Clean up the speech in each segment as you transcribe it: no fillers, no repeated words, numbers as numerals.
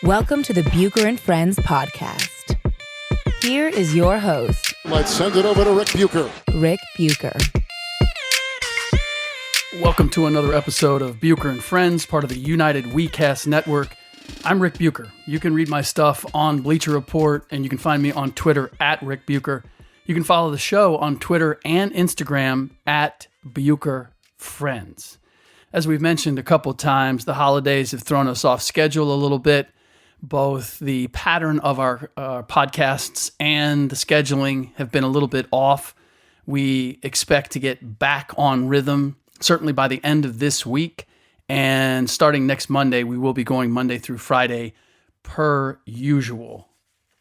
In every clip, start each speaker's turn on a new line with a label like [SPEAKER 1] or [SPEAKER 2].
[SPEAKER 1] Welcome to the Bucher and Friends podcast. Here is your host.
[SPEAKER 2] Let's send it over to Rick Bucher.
[SPEAKER 1] Rick Bucher.
[SPEAKER 3] Welcome to another episode of Bucher and Friends, part of the United WeCast Network. I'm Rick Bucher. You can read my stuff on Bleacher Report, and you can find me on Twitter at Rick Bucher. You can follow the show on Twitter and Instagram at Bucher Friends. As we've mentioned a couple times, the holidays have thrown us off schedule a little bit. Both the pattern of our podcasts and the scheduling have been a little bit off. We expect to get back on rhythm, certainly by the end of this week. And starting next Monday, we will be going Monday through Friday per usual.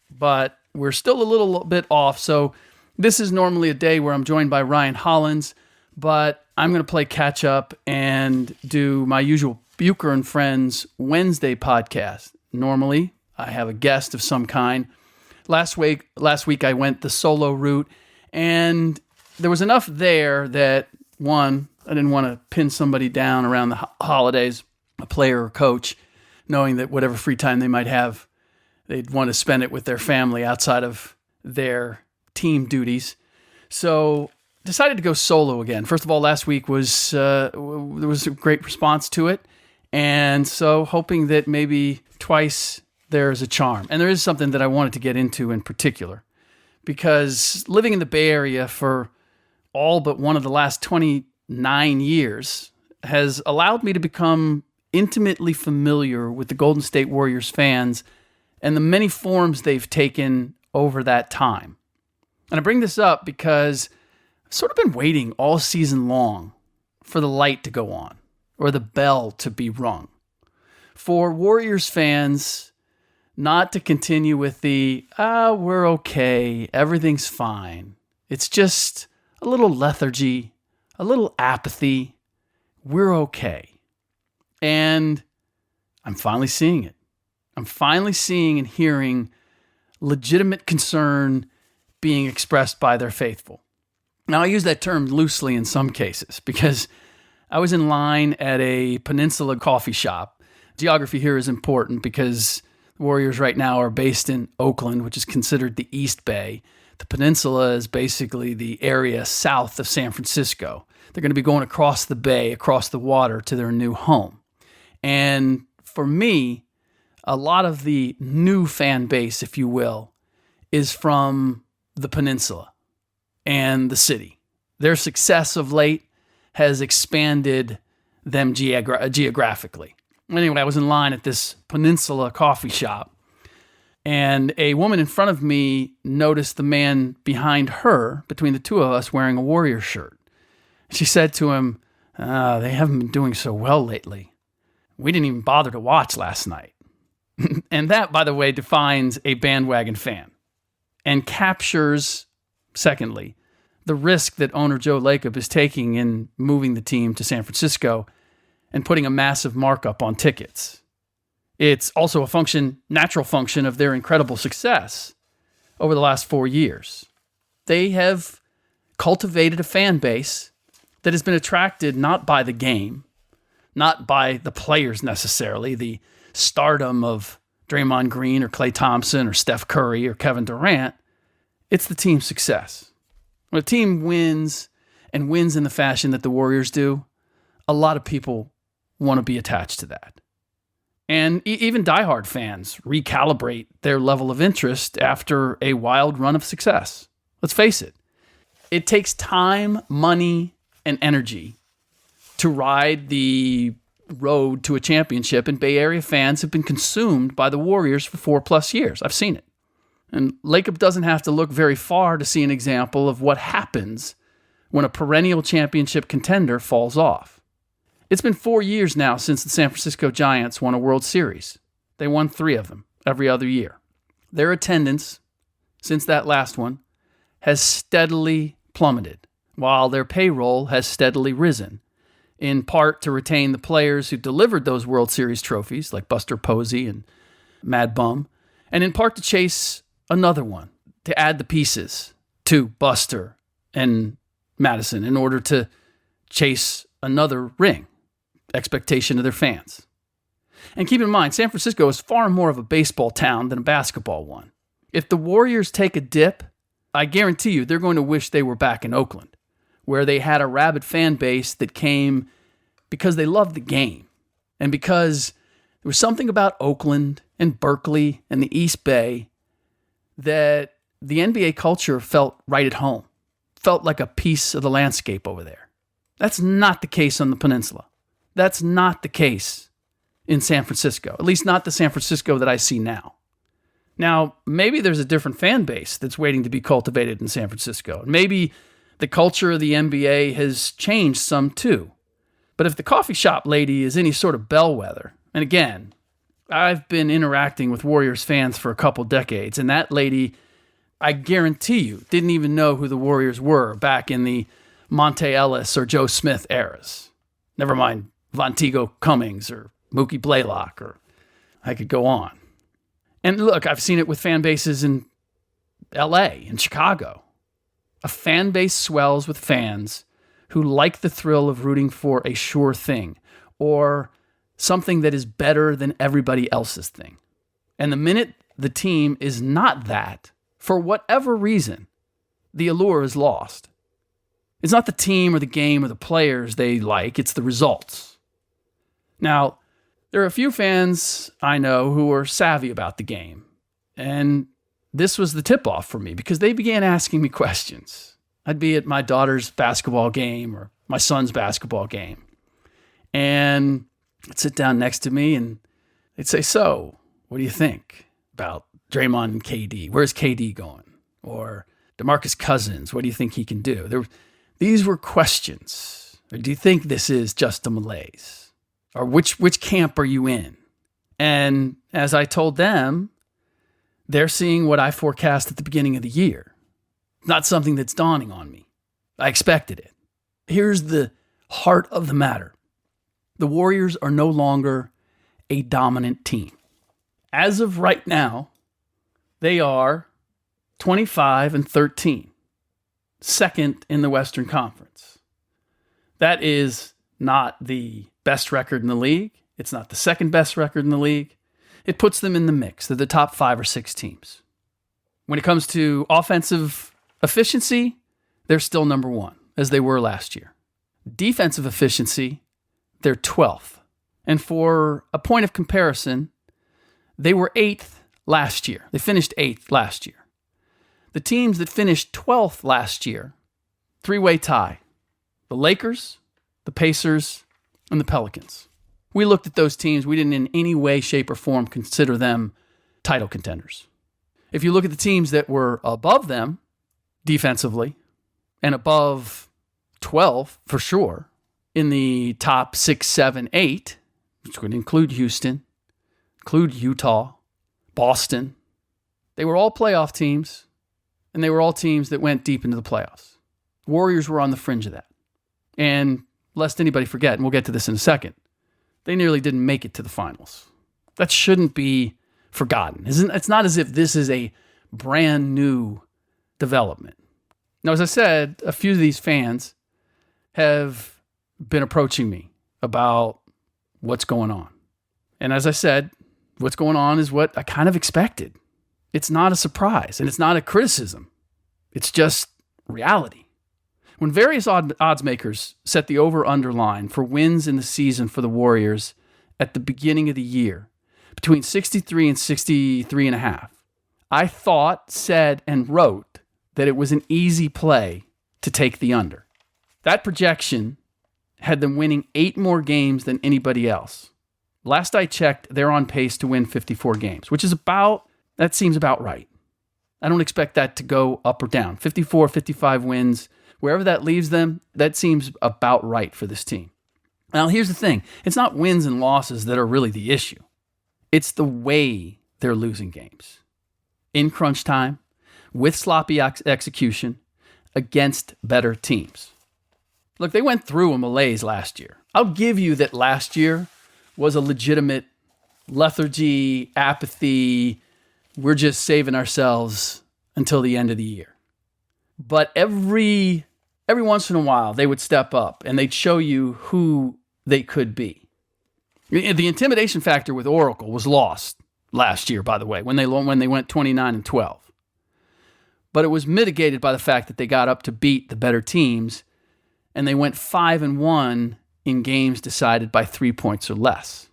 [SPEAKER 3] But we're still a little bit off. So this is normally a day where I'm joined by Ryan Hollins, but I'm going to play catch up and do my usual Bucher and Friends Wednesday podcast. Normally, I have a guest of some kind. Last week I went the solo route, and there was enough there that, one, I didn't want to pin somebody down around the holidays, a player or coach, knowing that whatever free time they might have, they'd want to spend it with their family outside of their team duties. So decided to go solo again. First of all, last week there was a great response to it, and so hoping that maybe twice there's a charm. And there is something that I wanted to get into in particular, because living in the Bay Area for all but one of the last 29 years has allowed me to become intimately familiar with the Golden State Warriors fans and the many forms they've taken over that time. And I bring this up because I've sort of been waiting all season long for the light to go on or the bell to be rung. For Warriors fans not to continue with the, we're okay, everything's fine. It's just a little lethargy, a little apathy. We're okay. And I'm finally seeing it. I'm finally seeing and hearing legitimate concern being expressed by their faithful. Now, I use that term loosely in some cases because I was in line at a Peninsula coffee shop. Geography here is important because the Warriors right now are based in Oakland, which is considered the East Bay. The Peninsula is basically the area south of San Francisco. They're going to be going across the bay, across the water to their new home. And for me, a lot of the new fan base, if you will, is from the Peninsula and the city. Their success of late has expanded them geographically. Anyway, I was in line at this Peninsula coffee shop, and a woman in front of me noticed the man behind her, between the two of us, wearing a Warrior shirt. She said to him, they haven't been doing so well lately. We didn't even bother to watch last night. And that, by the way, defines a bandwagon fan and captures, secondly, the risk that owner Joe Lacob is taking in moving the team to San Francisco and putting a massive markup on tickets. It's also a natural function of their incredible success over the last 4 years. They have cultivated a fan base that has been attracted not by the game, not by the players necessarily, the stardom of Draymond Green or Klay Thompson or Steph Curry or Kevin Durant. It's the team's success. When a team wins and wins in the fashion that the Warriors do, a lot of people want to be attached to that. And even diehard fans recalibrate their level of interest after a wild run of success. Let's face it. It takes time, money, and energy to ride the road to a championship, and Bay Area fans have been consumed by the Warriors for 4+ years. I've seen it. And Lacob doesn't have to look very far to see an example of what happens when a perennial championship contender falls off. It's been 4 years now since the San Francisco Giants won a World Series. They won 3 of them every other year. Their attendance, since that last one, has steadily plummeted, while their payroll has steadily risen, in part to retain the players who delivered those World Series trophies, like Buster Posey and Mad Bum, and in part to chase another one, to add the pieces to Buster and Madison in order to chase another ring. Expectation of their fans. And keep in mind, San Francisco is far more of a baseball town than a basketball one. If the Warriors take a dip, I guarantee you they're going to wish they were back in Oakland, where they had a rabid fan base that came because they loved the game and because there was something about Oakland and Berkeley and the East Bay that the NBA culture felt right at home, felt like a piece of the landscape over there. That's not the case on the peninsula. That's not the case in San Francisco, at least not the San Francisco that I see now. Now, maybe there's a different fan base that's waiting to be cultivated in San Francisco. Maybe the culture of the NBA has changed some too. But if the coffee shop lady is any sort of bellwether, and again, I've been interacting with Warriors fans for a couple decades, and that lady, I guarantee you, didn't even know who the Warriors were back in the Monte Ellis or Joe Smith eras. Never mind Vonteego Cummings or Mookie Blaylock, or I could go on. And look, I've seen it with fan bases in LA and Chicago. A fan base swells with fans who like the thrill of rooting for a sure thing or something that is better than everybody else's thing. And the minute the team is not that, for whatever reason, the allure is lost. It's not the team or the game or the players they like, it's the results. Now, there are a few fans I know who are savvy about the game, and this was the tip-off for me because they began asking me questions. I'd be at my daughter's basketball game or my son's basketball game, and I'd sit down next to me and they'd say, "So, what do you think about Draymond and KD? Where's KD going?" Or DeMarcus Cousins, what do you think he can do? These were questions. Or do you think this is just a malaise? Or which camp are you in? And as I told them, they're seeing what I forecast at the beginning of the year. Not something that's dawning on me. I expected it. Here's the heart of the matter. The Warriors are no longer a dominant team. As of right now, they are 25-13, second in the Western Conference. That is not the best record in the league. It's not the second best record in the league. It puts them in the mix. They're the top 5 or 6 teams. When it comes to offensive efficiency, they're still number 1, as they were last year. Defensive efficiency, they're 12th. And for a point of comparison, they were 8th last year. They finished 8th last year. The teams that finished 12th last year, 3-way tie. The Lakers, the Pacers, and the Pelicans. We looked at those teams. We didn't in any way, shape, or form consider them title contenders. If you look at the teams that were above them defensively and above 12 for sure, in the top 6, 7, 8, which would include Houston, include Utah, Boston, they were all playoff teams, and they were all teams that went deep into the playoffs. Warriors were on the fringe of that. And lest anybody forget, and we'll get to this in a second, they nearly didn't make it to the finals. That shouldn't be forgotten. It's not as if this is a brand new development. Now, as I said, a few of these fans have been approaching me about what's going on. And as I said, what's going on is what I kind of expected. It's not a surprise, and it's not a criticism. It's just reality. When various odds makers set the over-under line for wins in the season for the Warriors at the beginning of the year, between 63 and 63.5, I thought, said, and wrote that it was an easy play to take the under. That projection had them winning 8 more games than anybody else. Last I checked, they're on pace to win 54 games, which is that seems about right. I don't expect that to go up or down. 54, 55 wins, wherever that leaves them, that seems about right for this team. Now, here's the thing. It's not wins and losses that are really the issue. It's the way they're losing games. In crunch time, with sloppy execution, against better teams. Look, they went through a malaise last year. I'll give you that last year was a legitimate lethargy, apathy. We're just saving ourselves until the end of the year. But every once in a while, they would step up and they'd show you who they could be. The intimidation factor with Oracle was lost last year, by the way, when they went 29-12. But it was mitigated by the fact that they got up to beat the better teams, and they went 5-1 in games decided by 3 points or less.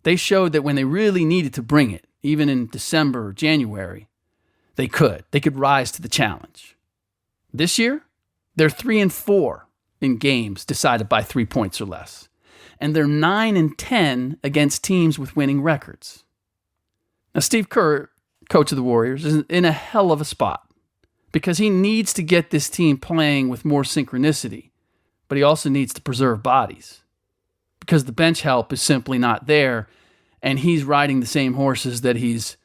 [SPEAKER 3] They showed that when they really needed to bring it, even in December or January, they could. They could rise to the challenge. This year, they're 3-4 in games decided by 3 points or less. And they're 9-10 against teams with winning records. Now, Steve Kerr, coach of the Warriors, is in a hell of a spot because he needs to get this team playing with more synchronicity, but he also needs to preserve bodies because the bench help is simply not there, and he's riding the same horses that he's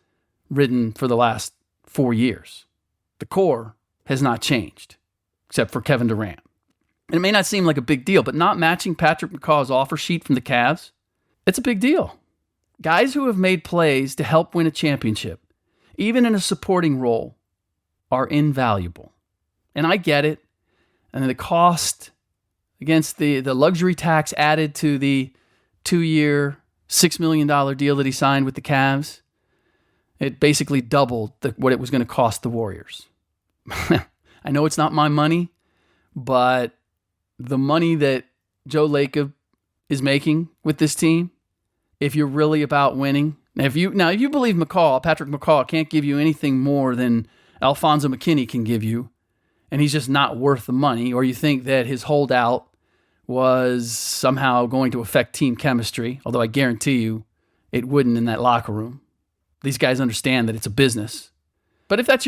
[SPEAKER 3] ridden for the last 4 years. The core has not changed, except for Kevin Durant. And it may not seem like a big deal, but not matching Patrick McCaw's offer sheet from the Cavs, it's a big deal. Guys who have made plays to help win a championship, even in a supporting role, are invaluable. And I get it. And the cost against the luxury tax added to the 2-year, $6 million deal that he signed with the Cavs, it basically doubled what it was going to cost the Warriors. I know it's not my money, but the money that Joe Lacob is making with this team, if you're really about winning, if you believe Patrick McCaw can't give you anything more than Alfonso McKinney can give you, and he's just not worth the money, or you think that his holdout was somehow going to affect team chemistry, although I guarantee you it wouldn't in that locker room. These guys understand that it's a business. But if that's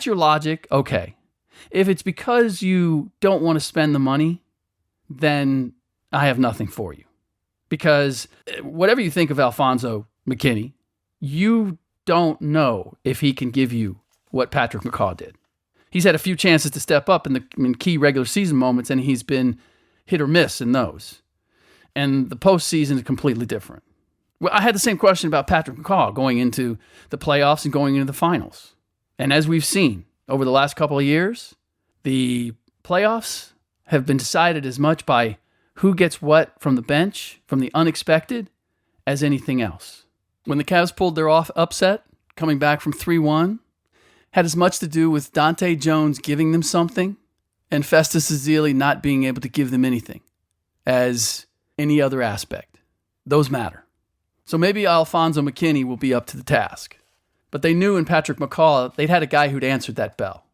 [SPEAKER 3] your logic, okay. If it's because you don't want to spend the money, then I have nothing for you. Because whatever you think of Alfonso McKinney, you don't know if he can give you what Patrick McCaw did. He's had a few chances to step up in key regular season moments, and he's been hit or miss in those. And the postseason is completely different. Well, I had the same question about Patrick McCaw going into the playoffs and going into the finals. And as we've seen over the last couple of years, the playoffs have been decided as much by who gets what from the bench, from the unexpected, as anything else. When the Cavs pulled their upset, coming back from 3-1, had as much to do with Dante Jones giving them something and Festus Ezeli not being able to give them anything as any other aspect. Those matter. So maybe Alfonso McKinney will be up to the task. But they knew in Patrick McCaw, they'd had a guy who'd answered that bell.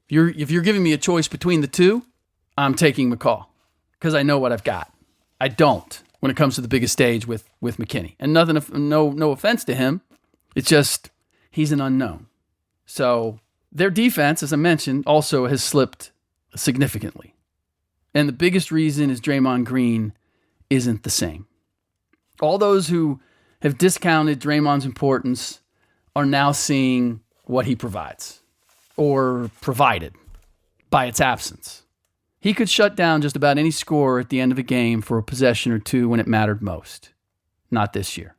[SPEAKER 3] If you're giving me a choice between the two, I'm taking McCaw because I know what I've got. I don't when it comes to the biggest stage with McKinney. And no offense to him. It's just he's an unknown. So their defense, as I mentioned, also has slipped significantly. And the biggest reason is Draymond Green isn't the same. All those who have discounted Draymond's importance are now seeing what he provides or provided by its absence. He could shut down just about any scorer at the end of a game for a possession or two when it mattered most. Not this year.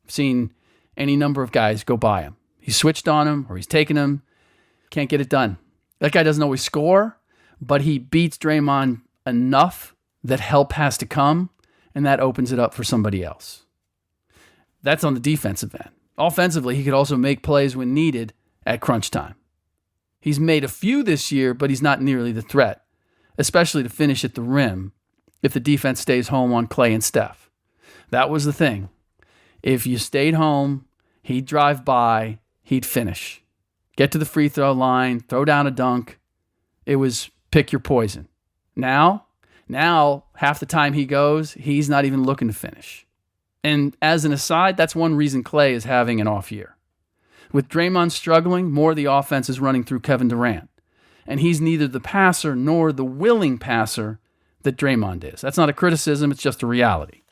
[SPEAKER 3] I've seen any number of guys go by him. He's switched on him or he's taken him. Can't get it done. That guy doesn't always score, but he beats Draymond enough that help has to come, and that opens it up for somebody else. That's on the defensive end. Offensively, he could also make plays when needed at crunch time. He's made a few this year, but he's not nearly the threat, especially to finish at the rim if the defense stays home on Clay and Steph. That was the thing. If you stayed home, he'd drive by, he'd finish. Get to the free throw line, throw down a dunk. It was pick your poison. Now, half the time he goes, he's not even looking to finish. And as an aside, that's one reason Clay is having an off year. With Draymond struggling, more of the offense is running through Kevin Durant. And he's neither the passer nor the willing passer that Draymond is. That's not a criticism, it's just a reality.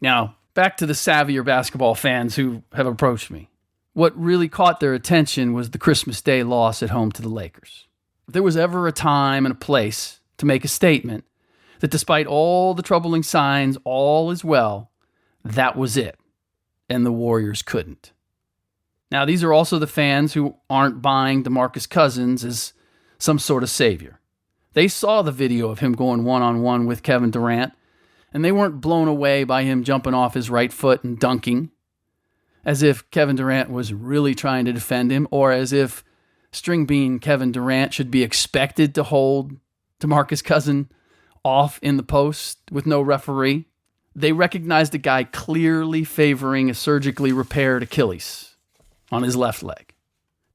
[SPEAKER 3] Now, back to the savvier basketball fans who have approached me. What really caught their attention was the Christmas Day loss at home to the Lakers. If there was ever a time and a place to make a statement that despite all the troubling signs, all is well, that was it. And the Warriors couldn't. Now, these are also the fans who aren't buying DeMarcus Cousins as some sort of savior. They saw the video of him going one-on-one with Kevin Durant, And they weren't blown away by him jumping off his right foot and dunking, as if Kevin Durant was really trying to defend him, or as if string bean Kevin Durant should be expected to hold DeMarcus Cousins off in the post with no referee. They recognized a guy clearly favoring a surgically repaired Achilles on his left leg.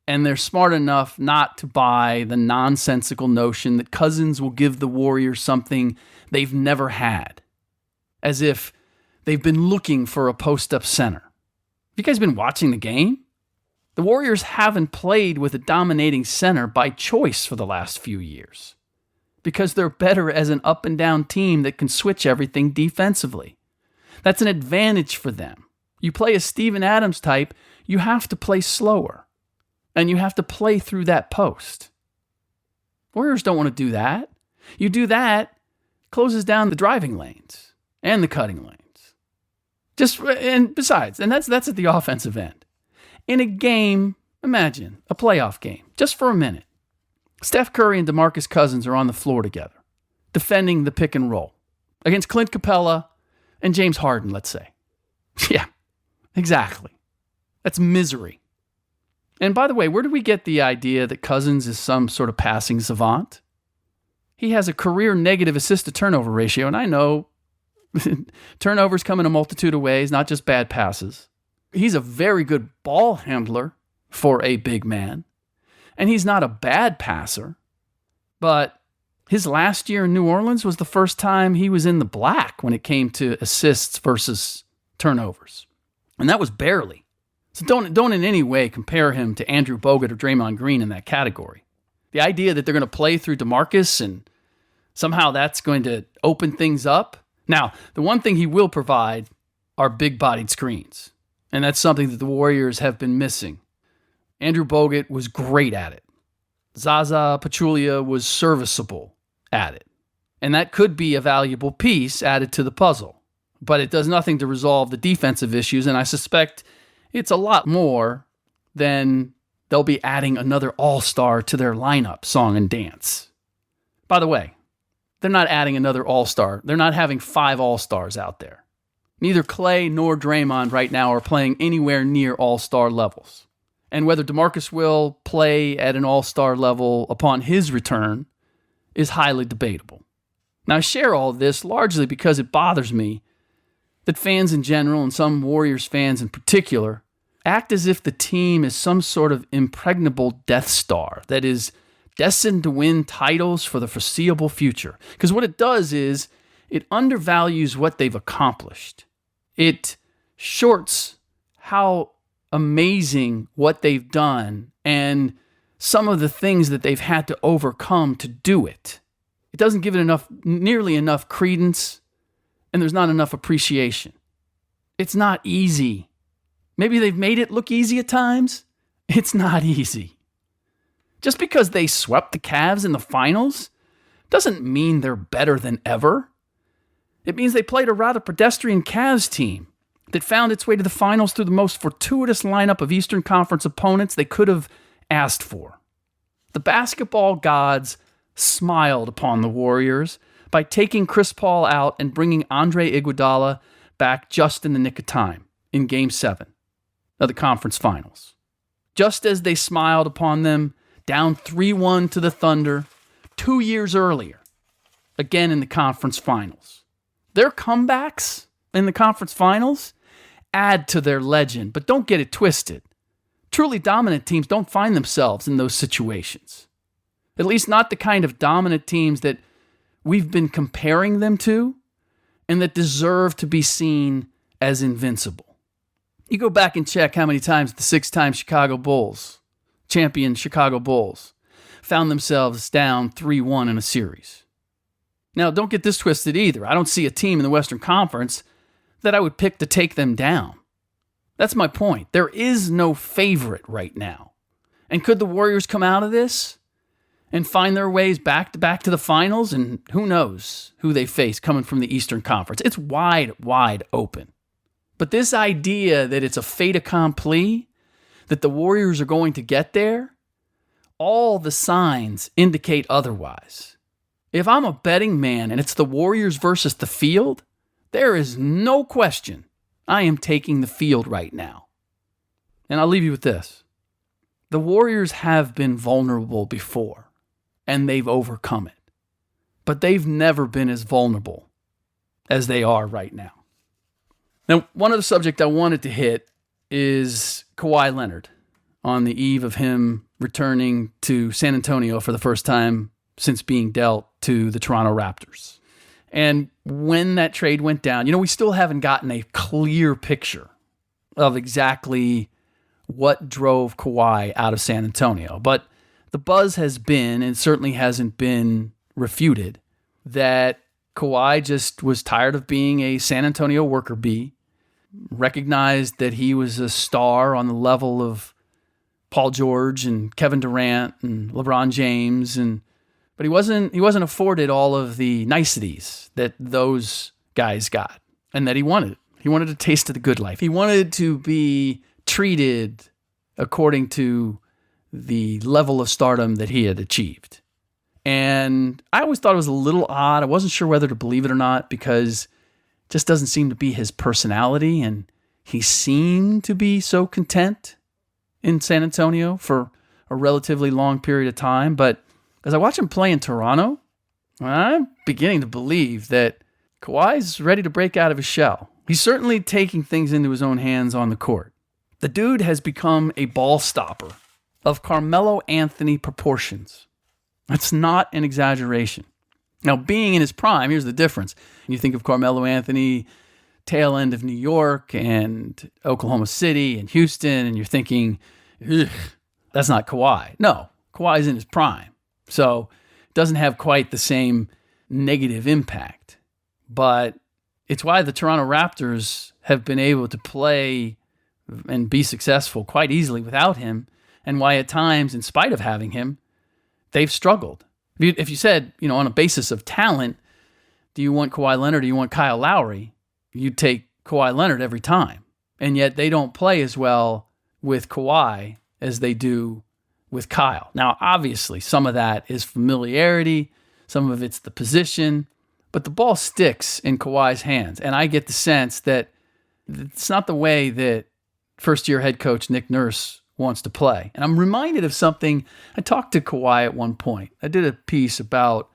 [SPEAKER 3] And they're smart enough not to buy the nonsensical notion that Cousins will give the Warriors something they've never had, as if they've been looking for a post-up center. Have you guys been watching the game? The Warriors haven't played with a dominating center by choice for the last few years, because they're better as an up-and-down team that can switch everything defensively. That's an advantage for them. You play a Steven Adams type, you have to play slower. And you have to play through that post. Warriors don't want to do that. You do that, closes down the driving lanes and the cutting lanes. Besides, that's at the offensive end. In a game, imagine a playoff game, just for a minute. Steph Curry and DeMarcus Cousins are on the floor together, defending the pick and roll against Clint Capella and James Harden, let's say. Yeah, exactly. That's misery. And by the way, where did we get the idea that Cousins is some sort of passing savant? He has a career negative assist-to-turnover ratio, and I know turnovers come in a multitude of ways, not just bad passes. He's a very good ball handler for a big man, and he's not a bad passer, but his last year in New Orleans was the first time he was in the black when it came to assists versus turnovers, and that was barely. So don't in any way compare him to Andrew Bogut or Draymond Green in that category. The idea that they're going to play through DeMarcus and somehow that's going to open things up. Now, the one thing he will provide are big-bodied screens, and that's something that the Warriors have been missing. Andrew Bogut was great at it. Zaza Pachulia was serviceable at it. And that could be a valuable piece added to the puzzle. But it does nothing to resolve the defensive issues, and I suspect it's a lot more than they'll be adding another all-star to their lineup, song and dance. By the way, they're not adding another all-star. They're not having 5 all-stars out there. Neither Clay nor Draymond right now are playing anywhere near all-star levels. And whether DeMarcus will play at an all-star level upon his return is highly debatable. Now, I share all this largely because it bothers me that fans in general, and some Warriors fans in particular, act as if the team is some sort of impregnable Death Star that is destined to win titles for the foreseeable future. Because what it does is it undervalues what they've accomplished. It shorts how amazing what they've done and some of the things that they've had to overcome to do it. It doesn't give it nearly enough credence, and there's not enough appreciation. It's not easy. Maybe they've made it look easy at times. It's not easy. Just because they swept the Cavs in the finals doesn't mean they're better than ever. It means they played a rather pedestrian Cavs team that found its way to the finals through the most fortuitous lineup of Eastern Conference opponents they could have asked for. The basketball gods smiled upon the Warriors by taking Chris Paul out and bringing Andre Iguodala back just in the nick of time in Game 7 of the conference finals. Just as they smiled upon them down 3-1 to the Thunder 2 years earlier, again in the conference finals. Their comebacks in the conference finals add to their legend, but don't get it twisted. Truly dominant teams don't find themselves in those situations. At least not the kind of dominant teams that we've been comparing them to and that deserve to be seen as invincible. You go back and check how many times the 6-time Chicago Bulls, champion Chicago Bulls, found themselves down 3-1 in a series. Now, don't get this twisted either. I don't see a team in the Western Conference that I would pick to take them down. That's my point. There is no favorite right now. And could the Warriors come out of this and find their ways back to the finals? And who knows who they face coming from the Eastern Conference. It's wide, wide open. But this idea that it's a fait accompli, that the Warriors are going to get there, all the signs indicate otherwise. If I'm a betting man and it's the Warriors versus the field, There is no question I am taking the field right now. And I'll leave you with this. The Warriors have been vulnerable before, and they've overcome it. But they've never been as vulnerable as they are right now. Now, one other subject I wanted to hit is Kawhi Leonard on the eve of him returning to San Antonio for the first time since being dealt to the Toronto Raptors. And when that trade went down, we still haven't gotten a clear picture of exactly what drove Kawhi out of San Antonio. But the buzz has been, and certainly hasn't been refuted, that Kawhi just was tired of being a San Antonio worker bee, recognized that he was a star on the level of Paul George and Kevin Durant and LeBron James, but he wasn't afforded all of the niceties that those guys got, and that he wanted. He wanted a taste of the good life. He wanted to be treated according to the level of stardom that he had achieved. And I always thought it was a little odd. I wasn't sure whether to believe it or not because it just doesn't seem to be his personality, and he seemed to be so content in San Antonio for a relatively long period of time. But as I watch him play in Toronto, I'm beginning to believe that Kawhi's ready to break out of his shell. He's certainly taking things into his own hands on the court. The dude has become a ball stopper of Carmelo Anthony proportions. That's not an exaggeration. Now, being in his prime, here's the difference. You think of Carmelo Anthony, tail end of New York and Oklahoma City and Houston, and you're thinking, that's not Kawhi. No, Kawhi's in his prime. So it doesn't have quite the same negative impact. But it's why the Toronto Raptors have been able to play and be successful quite easily without him, and why at times, in spite of having him, they've struggled. If you said, on a basis of talent, do you want Kawhi Leonard or do you want Kyle Lowry? You'd take Kawhi Leonard every time. And yet they don't play as well with Kawhi as they do with Kyle. Now, obviously, some of that is familiarity. Some of it's the position. But the ball sticks in Kawhi's hands. And I get the sense that it's not the way that first-year head coach Nick Nurse wants to play. And I'm reminded of something. I talked to Kawhi at one point. I did a piece about,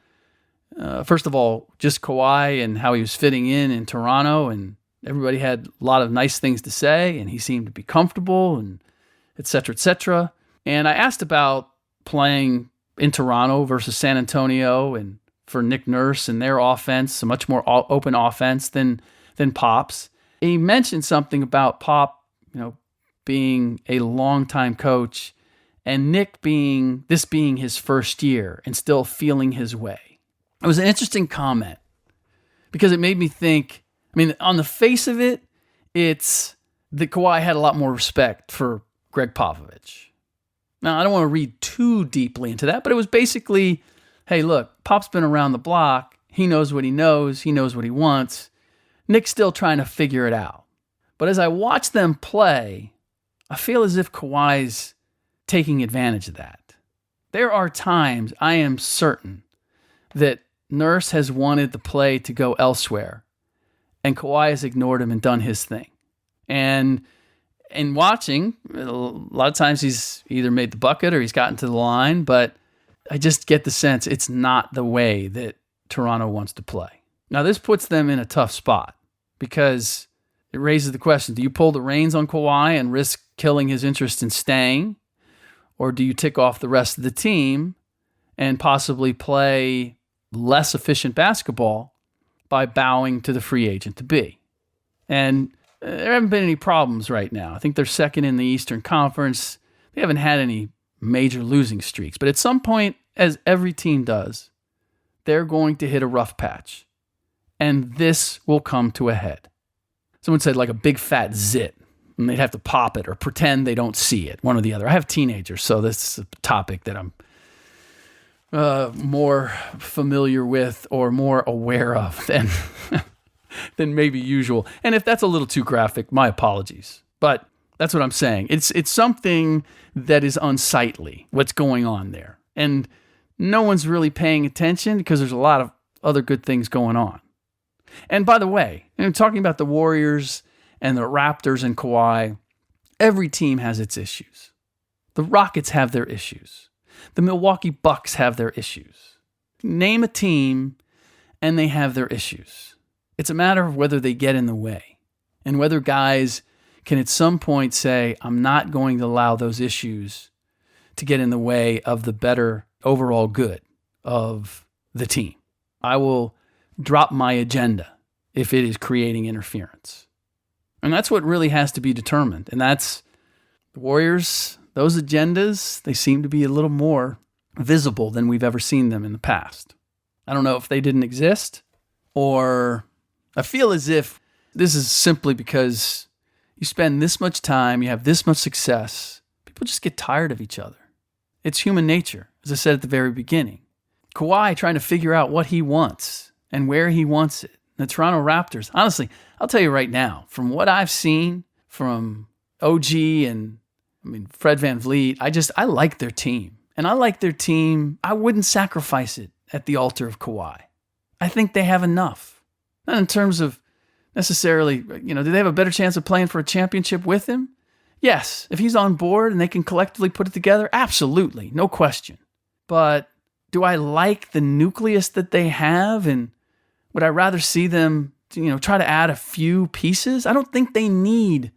[SPEAKER 3] first of all, just Kawhi and how he was fitting in Toronto, and everybody had a lot of nice things to say, and he seemed to be comfortable, and et cetera, et cetera. And I asked about playing in Toronto versus San Antonio, and for Nick Nurse and their offense, a much more open offense than Pop's. He mentioned something about Pop, being a longtime coach, and Nick being his first year and still feeling his way. It was an interesting comment because it made me think, on the face of it, it's that Kawhi had a lot more respect for Greg Popovich. Now, I don't want to read too deeply into that, but it was basically, hey, look, Pop's been around the block. He knows what he knows. He knows what he wants. Nick's still trying to figure it out. But as I watch them play, I feel as if Kawhi's taking advantage of that. There are times I am certain that Nurse has wanted the play to go elsewhere, and Kawhi has ignored him and done his thing. And in watching, a lot of times he's either made the bucket or he's gotten to the line, but I just get the sense it's not the way that Toronto wants to play. Now, this puts them in a tough spot because it raises the question, do you pull the reins on Kawhi and risk killing his interest in staying? Or do you tick off the rest of the team and possibly play less efficient basketball by bowing to the free agent to be? And there haven't been any problems right now. I think they're second in the Eastern Conference. They haven't had any major losing streaks. But at some point, as every team does, they're going to hit a rough patch. And this will come to a head. Someone said like a big fat zit, and they'd have to pop it or pretend they don't see it, one or the other. I have teenagers, so this is a topic that I'm more familiar with or more aware of than maybe usual. And if that's a little too graphic, my apologies. But that's what I'm saying. It's something that is unsightly, what's going on there. And no one's really paying attention because there's a lot of other good things going on. And by the way, I'm talking about the Warriors and the Raptors and Kawhi. Every team has its issues. The Rockets have their issues. The Milwaukee Bucks have their issues. Name a team and they have their issues. It's a matter of whether they get in the way and whether guys can at some point say, I'm not going to allow those issues to get in the way of the better overall good of the team. I will drop my agenda if it is creating interference. And that's what really has to be determined. And that's the Warriors, those agendas, they seem to be a little more visible than we've ever seen them in the past. I don't know if they didn't exist, or I feel as if this is simply because you spend this much time, you have this much success, people just get tired of each other. It's human nature, as I said at the very beginning. Kawhi trying to figure out what he wants and where he wants it. The Toronto Raptors, honestly, I'll tell you right now, from what I've seen from OG and Fred VanVleet, I like their team. And I like their team. I wouldn't sacrifice it at the altar of Kawhi. I think they have enough. Not in terms of necessarily, do they have a better chance of playing for a championship with him? Yes. If he's on board and they can collectively put it together, absolutely. No question. But do I like the nucleus that they have? And would I rather see them, try to add a few pieces? I don't think they need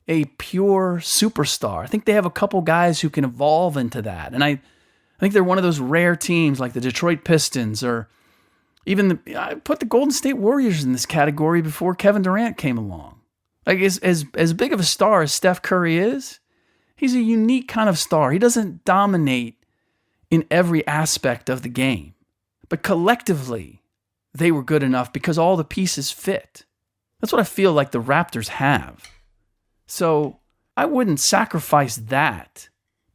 [SPEAKER 3] a pure superstar. I think they have a couple guys who can evolve into that. And I think they're one of those rare teams like the Detroit Pistons, or even I put the Golden State Warriors in this category before Kevin Durant came along. Like as big of a star as Steph Curry is, he's a unique kind of star. He doesn't dominate in every aspect of the game. But collectively, they were good enough because all the pieces fit. That's what I feel like the Raptors have. So I wouldn't sacrifice that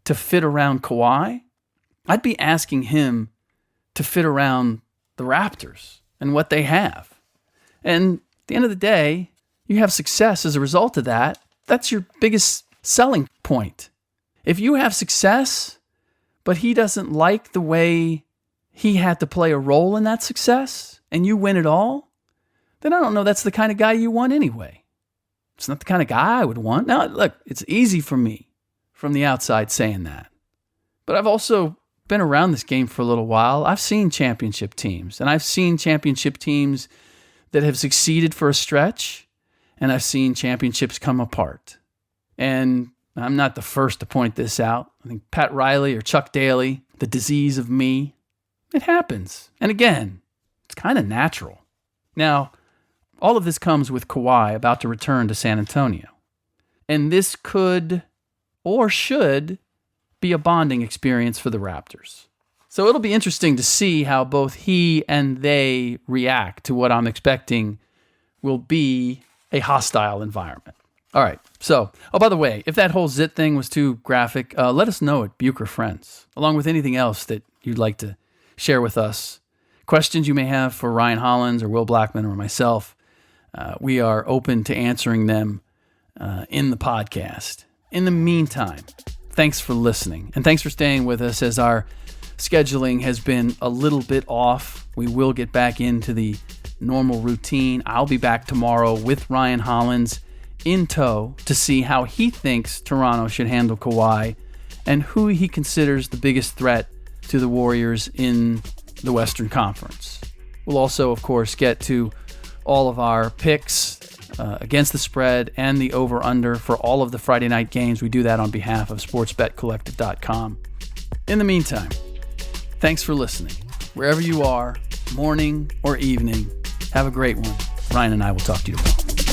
[SPEAKER 3] to fit around Kawhi. I'd be asking him to fit around the Raptors and what they have. And at the end of the day, you have success as a result of that. That's your biggest selling point. If you have success, but he doesn't like the way he had to play a role in that success, and you win it all, then I don't know that's the kind of guy you want anyway. It's not the kind of guy I would want. Now, look, it's easy for me from the outside saying that. But I've also been around this game for a little while. I've seen championship teams, and I've seen championship teams that have succeeded for a stretch, and I've seen championships come apart. And I'm not the first to point this out. I think Pat Riley or Chuck Daly, the disease of me, it happens. And again, it's kind of natural. Now, all of this comes with Kawhi about to return to San Antonio. And this could or should be a bonding experience for the Raptors. So it'll be interesting to see how both he and they react to what I'm expecting will be a hostile environment. All right. So, by the way, if that whole zit thing was too graphic, let us know at Bucher Friends, along with anything else that you'd like to share with us. Questions you may have for Ryan Hollins or Will Blackman or myself. We are open to answering them in the podcast. In the meantime, thanks for listening, and thanks for staying with us as our scheduling has been a little bit off. We will get back into the normal routine. I'll be back tomorrow with Ryan Hollins in tow to see how he thinks Toronto should handle Kawhi and who he considers the biggest threat to the Warriors in the Western Conference. We'll also, of course, get to all of our picks against the spread and the over-under for all of the Friday night games. We do that on behalf of sportsbetcollective.com. In the meantime, thanks for listening. Wherever you are, morning or evening, have a great one. Ryan and I will talk to you tomorrow.